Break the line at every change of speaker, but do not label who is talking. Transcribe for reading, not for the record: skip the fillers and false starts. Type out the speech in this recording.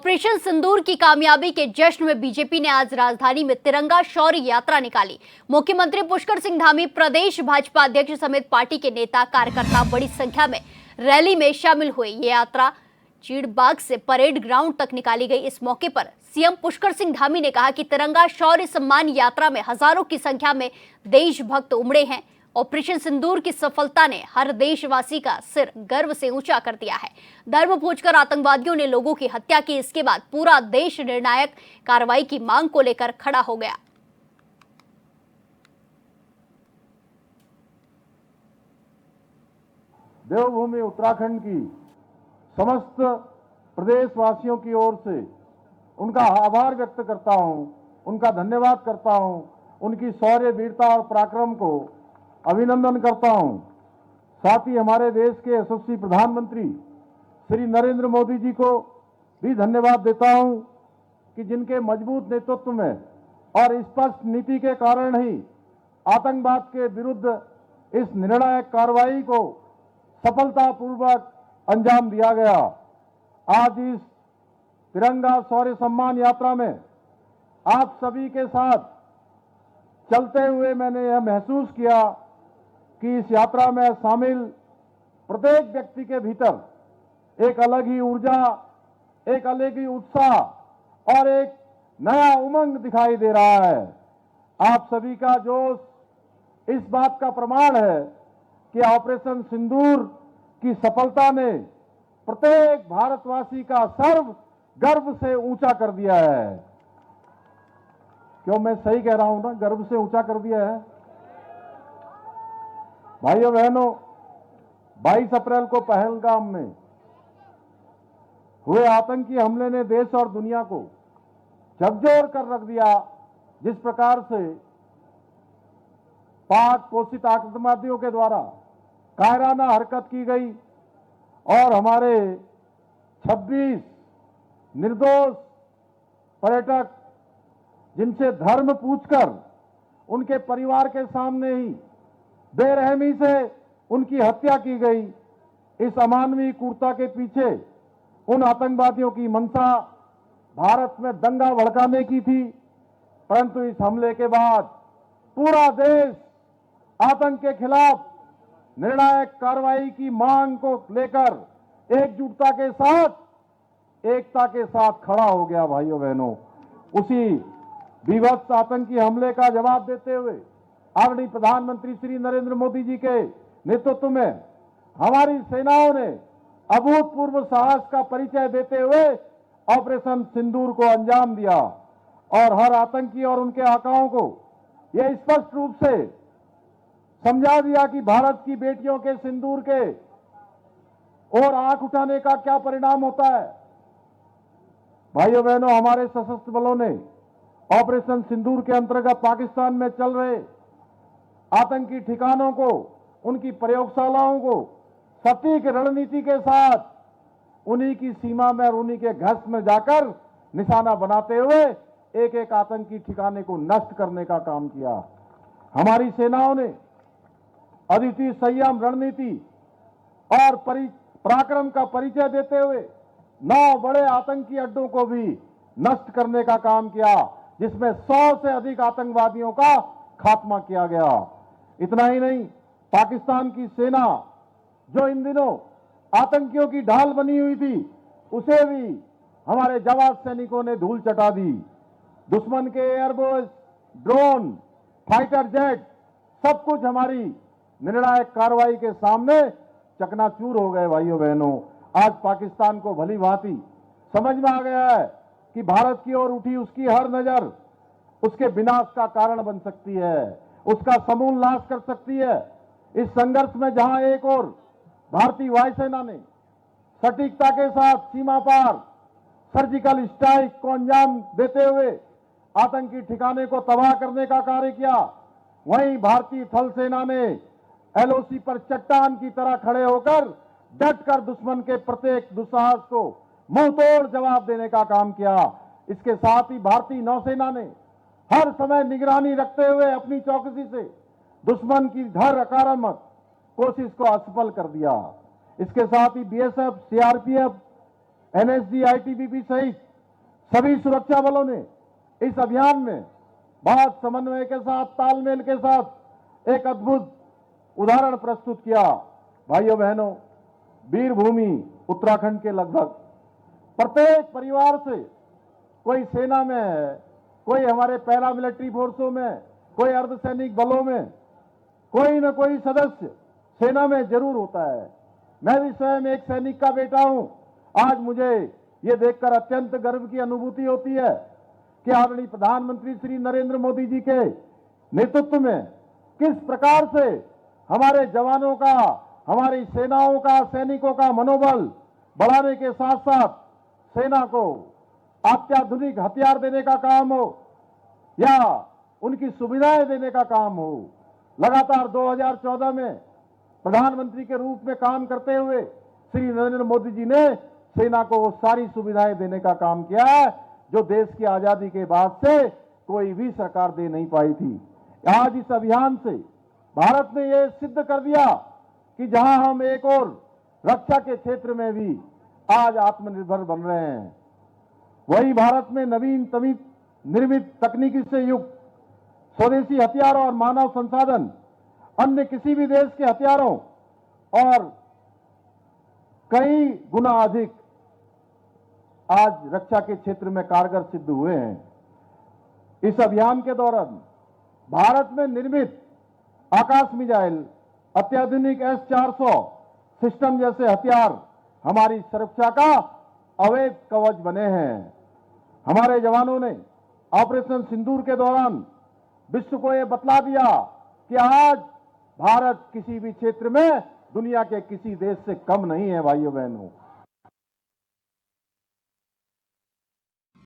Operation सिंदूर की कामयाबी के जश्न में बीजेपी ने आज राजधानी में तिरंगा शौर्य यात्रा निकाली। मुख्यमंत्री पुष्कर सिंह धामी, प्रदेश भाजपा अध्यक्ष समेत पार्टी के नेता कार्यकर्ता बड़ी संख्या में रैली में शामिल हुए। ये यात्रा चीड़बाग से परेड ग्राउंड तक निकाली गई। इस मौके पर सीएम पुष्कर सिंह धामी ने कहा कि तिरंगा शौर्य सम्मान यात्रा में हजारों की संख्या में देशभक्त उमड़े हैं। ऑपरेशन सिंदूर की सफलता ने हर देशवासी का सिर गर्व से ऊंचा कर दिया है। धर्म पूछकर आतंकवादियों ने लोगों की हत्या की। इसके बाद पूरा देश निर्णायक कार्रवाई की मांग को लेकर खड़ा हो गया।
देवभूमि उत्तराखंड की समस्त प्रदेशवासियों की ओर से उनका आभार व्यक्त करता हूं, उनका धन्यवाद करता हूं, उनकी शौर्य, वीरता और पराक्रम को अभिनंदन करता हूं। साथ ही हमारे देश के यशस्वी प्रधानमंत्री श्री नरेंद्र मोदी जी को भी धन्यवाद देता हूं कि जिनके मजबूत नेतृत्व में और स्पष्ट नीति के कारण ही आतंकवाद के विरुद्ध इस निर्णायक कार्रवाई को सफलतापूर्वक अंजाम दिया गया। आज इस तिरंगा शौर्य सम्मान यात्रा में आप सभी के साथ चलते हुए मैंने यह महसूस किया कि इस यात्रा में शामिल प्रत्येक व्यक्ति के भीतर एक अलग ही ऊर्जा, एक अलग ही उत्साह और एक नया उमंग दिखाई दे रहा है। आप सभी का जोश इस बात का प्रमाण है कि ऑपरेशन सिंदूर की सफलता ने प्रत्येक भारतवासी का सर्व गर्व से ऊंचा कर दिया है। क्यों मैं सही कह रहा हूं ना? गर्व से ऊंचा कर दिया है। भाइयों बहनों, 22 अप्रैल को पहलगाम में हुए आतंकी हमले ने देश और दुनिया को झकझोर कर रख दिया। जिस प्रकार से पाक पोषित आतंकवादियों के द्वारा कायराना हरकत की गई और हमारे 26 निर्दोष पर्यटक, जिनसे धर्म पूछकर उनके परिवार के सामने ही बेरहमी से उनकी हत्या की गई। इस अमानवीय क्रूरता के पीछे उन आतंकवादियों की मंशा भारत में दंगा भड़काने की थी, परंतु इस हमले के बाद पूरा देश आतंक के खिलाफ निर्णायक कार्रवाई की मांग को लेकर एकजुटता के साथ, एकता के साथ खड़ा हो गया। भाइयों बहनों, उसी विभत्स आतंकी हमले का जवाब देते हुए आदरणीय प्रधानमंत्री श्री नरेंद्र मोदी जी के नेतृत्व में हमारी सेनाओं ने अभूतपूर्व साहस का परिचय देते हुए ऑपरेशन सिंदूर को अंजाम दिया और हर आतंकी और उनके आकाओं को यह स्पष्ट रूप से समझा दिया कि भारत की बेटियों के सिंदूर के और आंख उठाने का क्या परिणाम होता है। भाइयों बहनों, हमारे सशस्त्र बलों ने ऑपरेशन सिंदूर के अंतर्गत पाकिस्तान में चल रहे आतंकी ठिकानों को, उनकी प्रयोगशालाओं को सटीक रणनीति के साथ उन्हीं की सीमा में और उन्हीं के घस में जाकर निशाना बनाते हुए एक एक आतंकी ठिकाने को नष्ट करने का काम किया। हमारी सेनाओं ने अद्वितीय संयम, रणनीति और पराक्रम का परिचय देते हुए 9 बड़े आतंकी अड्डों को भी नष्ट करने का काम किया, जिसमें 100 से अधिक आतंकवादियों का खात्मा किया गया। इतना ही नहीं, पाकिस्तान की सेना जो इन दिनों आतंकियों की ढाल बनी हुई थी, उसे भी हमारे जवान सैनिकों ने धूल चटा दी। दुश्मन के एयरबेस, ड्रोन, फाइटर जेट, सब कुछ हमारी निर्णायक कार्रवाई के सामने चकनाचूर हो गए। भाइयों बहनों, आज पाकिस्तान को भली भांति समझ में आ गया है कि भारत की ओर उठी उसकी हर नजर उसके विनाश का कारण बन सकती है, उसका समूल नाश कर सकती है। इस संघर्ष में जहां एक ओर भारतीय वायुसेना ने सटीकता के साथ सीमा पार सर्जिकल स्ट्राइक को अंजाम देते हुए आतंकी ठिकाने को तबाह करने का कार्य किया, वहीं भारतीय थल सेना ने एलओसी पर चट्टान की तरह खड़े होकर डटकर दुश्मन के प्रत्येक दुस्साहस को मुंहतोड़ जवाब देने का काम किया। इसके साथ ही भारतीय नौसेना ने हर समय निगरानी रखते हुए अपनी चौकसी से दुश्मन की हर आक्रामक कोशिश को असफल कर दिया। इसके साथ ही बीएसएफ, सीआरपीएफ, एनएसजी, आईटीबीपी सहित सभी सुरक्षा बलों ने इस अभियान में बहुत समन्वय के साथ, तालमेल के साथ एक अद्भुत उदाहरण प्रस्तुत किया। भाइयों बहनों, वीरभूमि उत्तराखंड के लगभग प्रत्येक परिवार से, कोई सेना में है, कोई हमारे पैरा मिलिट्री फोर्सों में, कोई अर्धसैनिक बलों में, कोई न कोई सदस्य सेना में जरूर होता है। मैं भी स्वयं एक सैनिक का बेटा हूं। आज मुझे ये देखकर अत्यंत गर्व की अनुभूति होती है कि आदरणीय प्रधानमंत्री श्री नरेंद्र मोदी जी के नेतृत्व में किस प्रकार से हमारे जवानों का, हमारी सेनाओं का, सैनिकों का मनोबल बढ़ाने के साथ साथ सेना को अत्याधुनिक हथियार देने का काम हो या उनकी सुविधाएं देने का काम हो, लगातार 2014 में प्रधानमंत्री के रूप में काम करते हुए श्री नरेंद्र मोदी जी ने सेना को वो सारी सुविधाएं देने का काम किया है जो देश की आजादी के बाद से कोई भी सरकार दे नहीं पाई थी। आज इस अभियान से भारत ने यह सिद्ध कर दिया कि जहां हम एक और रक्षा के क्षेत्र में भी आज आत्मनिर्भर बन रहे हैं, वही भारत में नवीन निर्मित तकनीकी से युक्त स्वदेशी हथियार और मानव संसाधन अन्य किसी भी देश के हथियारों और कई गुना अधिक आज रक्षा के क्षेत्र में कारगर सिद्ध हुए हैं। इस अभियान के दौरान भारत में निर्मित आकाश मिसाइल, अत्याधुनिक S-400 सिस्टम जैसे हथियार हमारी सुरक्षा का अवैध कवच बने हैं। हमारे जवानों ने ऑपरेशन सिंदूर के दौरान विश्व को यह बतला दिया कि आज भारत किसी भी क्षेत्र में दुनिया के किसी देश से कम नहीं है। भाइयों बहनों,